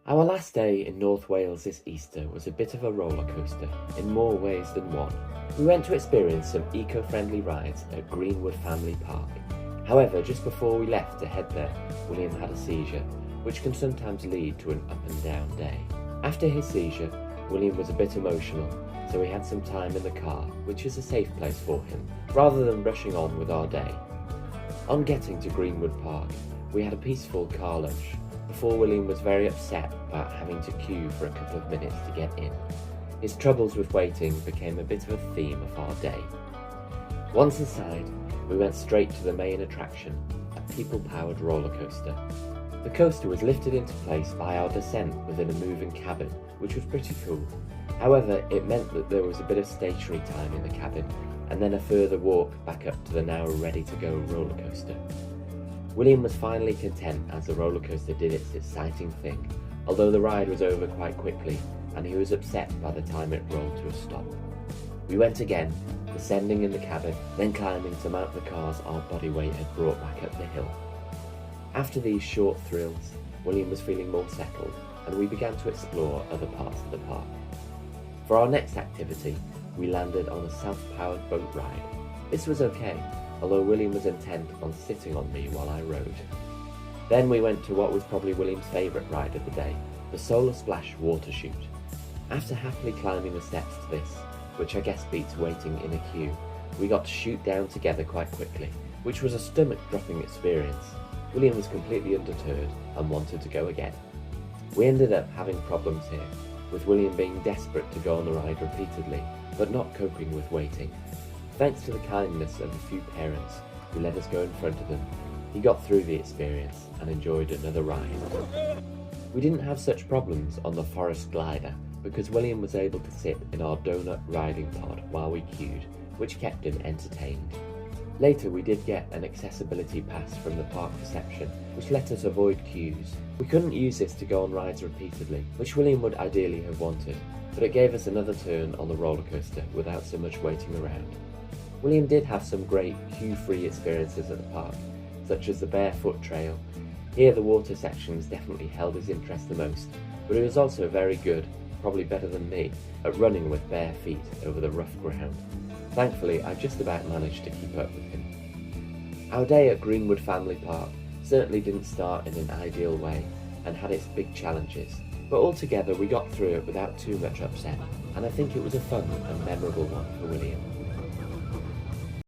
Our last day in North Wales this Easter was a bit of a roller coaster in more ways than one. We went to experience some eco-friendly rides at Greenwood Family Park. However, just before we left to head there, William had a seizure, which can sometimes lead to an up and down day. After his seizure, William was a bit emotional, so we had some time in the car, which is a safe place for him, rather than rushing on with our day. On getting to Greenwood Park, we had a peaceful car lunch, before William was very upset about having to queue for a couple of minutes to get in. His troubles with waiting became a bit of a theme of our day. Once inside, we went straight to the main attraction, a people-powered roller coaster. The coaster was lifted into place by our descent within a moving cabin, which was pretty cool. However, it meant that there was a bit of stationary time in the cabin, and then a further walk back up to the now ready-to-go roller coaster. William was finally content as the roller coaster did its exciting thing, although the ride was over quite quickly, and he was upset by the time it rolled to a stop. We went again, descending in the cabin, then climbing to mount the cars our body weight had brought back up the hill. After these short thrills, William was feeling more settled, and we began to explore other parts of the park. For our next activity, we landed on a self-powered boat ride. This was okay, although William was intent on sitting on me while I rode. Then we went to what was probably William's favourite ride of the day, the Solar Splash water chute. After happily climbing the steps to this, which I guess beats waiting in a queue, we got to shoot down together quite quickly, which was a stomach-dropping experience. William was completely undeterred and wanted to go again. We ended up having problems here, with William being desperate to go on the ride repeatedly, but not coping with waiting. Thanks to the kindness of a few parents who let us go in front of them, he got through the experience and enjoyed another ride. We didn't have such problems on the Forest Glider because William was able to sit in our donut riding pod while we queued, which kept him entertained. Later we did get an accessibility pass from the park reception, which let us avoid queues. We couldn't use this to go on rides repeatedly, which William would ideally have wanted, but it gave us another turn on the roller coaster without so much waiting around. William did have some great queue-free experiences at the park, such as the barefoot trail. Here the water sections definitely held his interest the most, but he was also very good, probably better than me, at running with bare feet over the rough ground. Thankfully, I just about managed to keep up with him. Our day at Greenwood Family Park certainly didn't start in an ideal way and had its big challenges, but altogether we got through it without too much upset, and I think it was a fun and memorable one for William.